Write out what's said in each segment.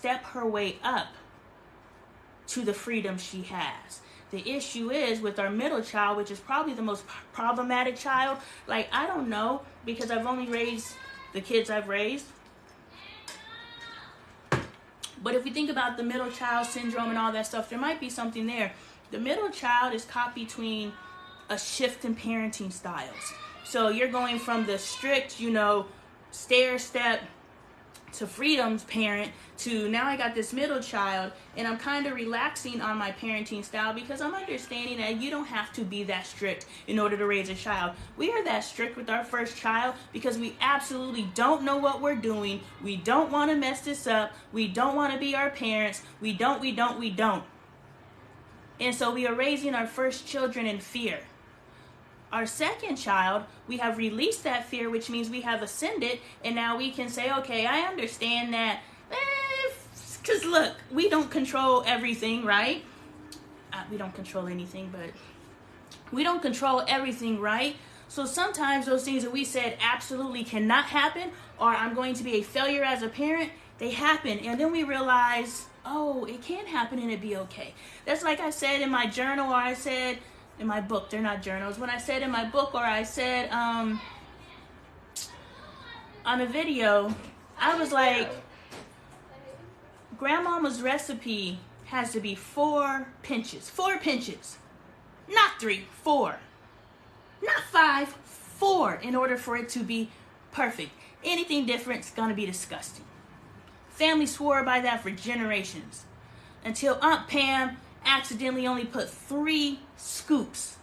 step her way up to the freedom she has. The issue is with our middle child, which is probably the most problematic child. Like, I don't know, because I've only raised the kids I've raised. But if we think about the middle child syndrome and all that stuff, there might be something there. The middle child is caught between a shift in parenting styles. So you're going from the strict, stair step to freedom's parent to now I got this middle child, and I'm kind of relaxing on my parenting style because I'm understanding that you don't have to be that strict in order to raise a child. We are that strict with our first child because we absolutely don't know what we're doing. We don't want to mess this up. We don't want to be our parents. We don't. And so we are raising our first children in fear. Our second child, we have released that fear, which means we have ascended, and now we can say, okay, I understand that, because look, we don't control everything, right? We don't control anything, but we don't control everything, right? So sometimes those things that we said absolutely cannot happen, or I'm going to be a failure as a parent, they happen, and then we realize, oh, it can happen and it be okay. That's like I said in my journal, or I said in my book. They're not journals. When I said in my book, or I said on a video, I was like, grandmama's recipe has to be 4 pinches. 4 pinches. Not 3, 4. Not 5, 4 in order for it to be perfect. Anything different is going to be disgusting. Family swore by that for generations. Until Aunt Pam accidentally only put 3 scoops.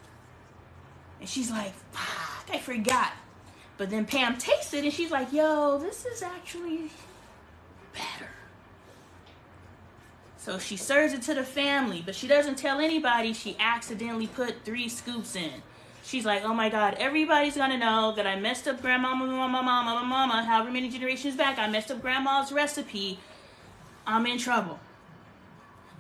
And she's like, fuck, I forgot. But then Pam tasted and she's like, yo, this is actually better. So she serves it to the family, but she doesn't tell anybody she accidentally put 3 scoops in. She's like, oh my God, everybody's gonna know that I messed up mama, however many generations back, I messed up grandma's recipe. I'm in trouble.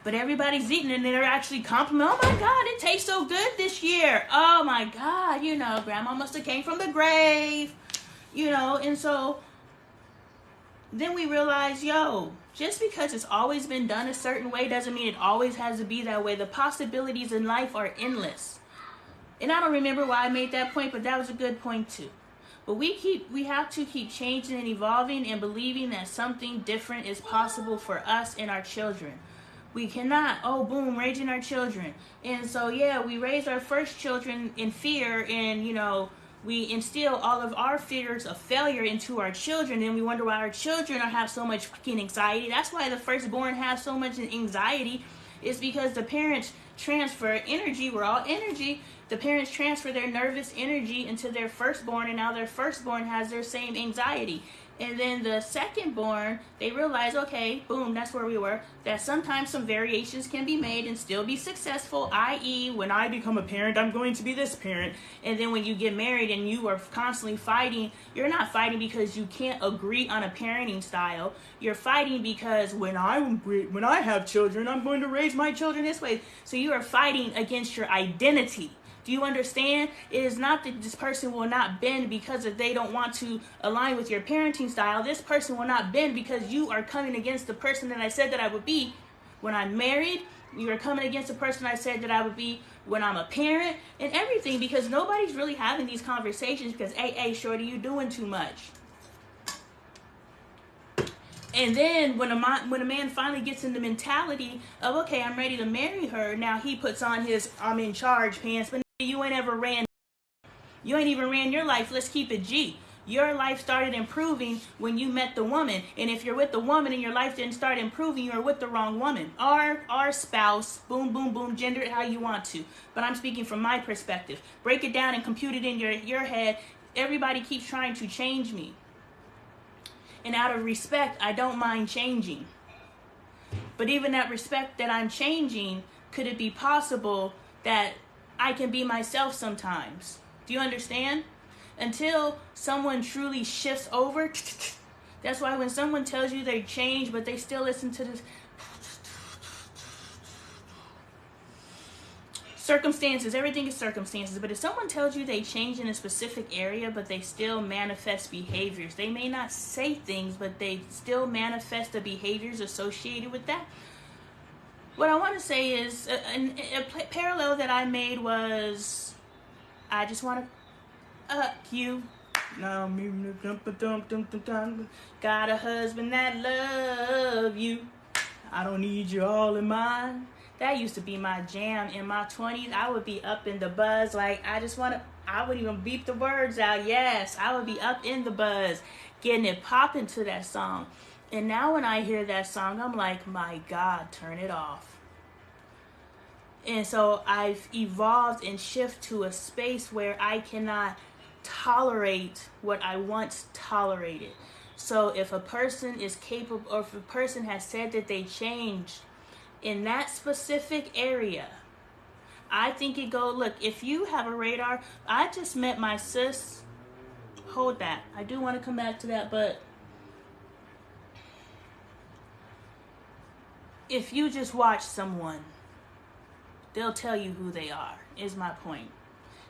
But everybody's eating and they're actually complimenting, oh my God, it tastes so good this year. Oh my God, grandma must have came from the grave, and so then we realize, just because it's always been done a certain way doesn't mean it always has to be that way. The possibilities in life are endless. And I don't remember why I made that point, but that was a good point too. But we have to keep changing and evolving and believing that something different is possible for us and our children. We cannot, raising our children. And so, we raise our first children in fear, and, we instill all of our fears of failure into our children, and we wonder why our children have so much fucking anxiety. That's why the firstborn have so much anxiety. It's because the parents transfer energy. We're all energy. The parents transfer their nervous energy into their firstborn, and now their firstborn has their same anxiety. And then the secondborn, they realize, okay, boom, that's where we were, that sometimes some variations can be made and still be successful, i.e., when I become a parent, I'm going to be this parent. And then when you get married and you are constantly fighting, you're not fighting because you can't agree on a parenting style. You're fighting because when I have children, I'm going to raise my children this way. So you are fighting against your identity. Do you understand? It is not that this person will not bend because if they don't want to align with your parenting style. This person will not bend because you are coming against the person that I said that I would be when I'm married. You are coming against the person I said that I would be when I'm a parent and everything, because nobody's really having these conversations because, hey, shorty, you doing too much. And then when a man finally gets in the mentality of, okay, I'm ready to marry her, now he puts on his I'm in charge pants, but you ain't even ran your life. Let's keep it G. Your life started improving when you met the woman. And if you're with the woman and your life didn't start improving, you're with the wrong woman. Our spouse, boom, boom, boom, gender it how you want to. But I'm speaking from my perspective. Break it down and compute it in your head. Everybody keeps trying to change me. And out of respect, I don't mind changing. But even that respect that I'm changing, could it be possible that I can be myself sometimes? Do you understand? Until someone truly shifts over. That's why when someone tells you they change, but they still listen to this circumstances, everything is circumstances. But if someone tells you they change in a specific area, but they still manifest behaviors, they may not say things, but they still manifest the behaviors associated with that. What I want to say is, a parallel that I made was, I just want to you. Got a husband that love you. I don't need you all in mine. That used to be my jam in my 20s. I would be up in the buzz, like I would even beep the words out. Yes, I would be up in the buzz, getting it popping to that song. And now when I hear that song, I'm like, my God, turn it off. And so I've evolved and shifted to a space where I cannot tolerate what I once tolerated. So if a person is capable, or if a person has said that they changed in that specific area, I think look, if you have a radar, I just met my sis. Hold that. I do want to come back to that, but if you just watch someone, they'll tell you who they are, is my point.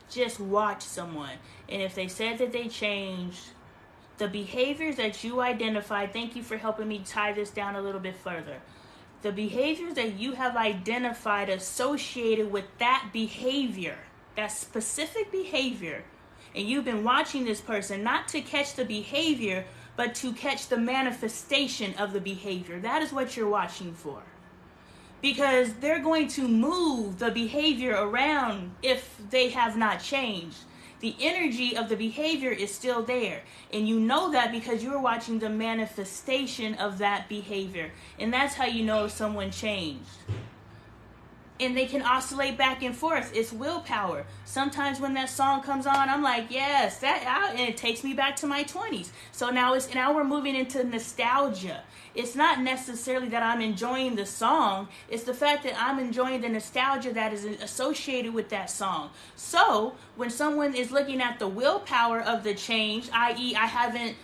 Just watch someone. And if they said that they changed, the behaviors that you identified, thank you for helping me tie this down a little bit further. The behaviors that you have identified associated with that behavior, that specific behavior, and you've been watching this person not to catch the behavior, but to catch the manifestation of the behavior. That is what you're watching for. Because they're going to move the behavior around if they have not changed. The energy of the behavior is still there. And you know that because you're watching the manifestation of that behavior. And that's how you know if someone changed. And they can oscillate back and forth. It's willpower. Sometimes when that song comes on, I'm like, yes, and it takes me back to my 20s. So now we're moving into nostalgia. It's not necessarily that I'm enjoying the song. It's the fact that I'm enjoying the nostalgia that is associated with that song. So when someone is looking at the willpower of the change, i.e. I haven't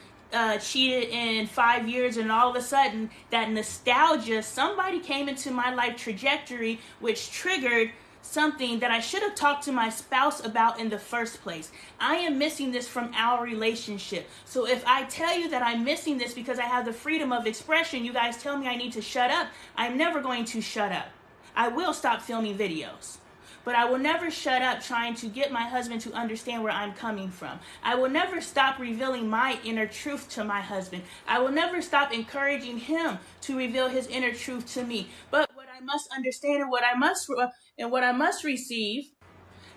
cheated in 5 years, and all of a sudden that nostalgia, somebody came into my life trajectory which triggered something that I should have talked to my spouse about in the first place. I am missing this from our relationship. So if I tell you that I'm missing this because I have the freedom of expression, you guys tell me I need to shut up, I'm never going to shut up. I will stop filming videos. But I will never shut up trying to get my husband to understand where I'm coming from. I will never stop revealing my inner truth to my husband. I will never stop encouraging him to reveal his inner truth to me. But what I must understand and what I must receive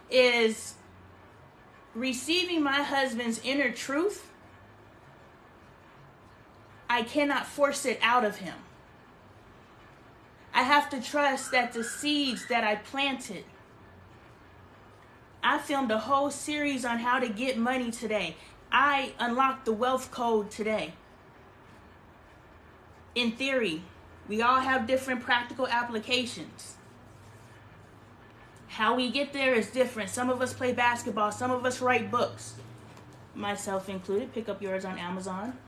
is receiving my husband's inner truth. I cannot force it out of him. I have to trust that the seeds that I planted. I filmed a whole series on how to get money today. I unlocked the wealth code today. In theory, we all have different practical applications. How we get there is different. Some of us play basketball, some of us write books. Myself included. Pick up yours on Amazon.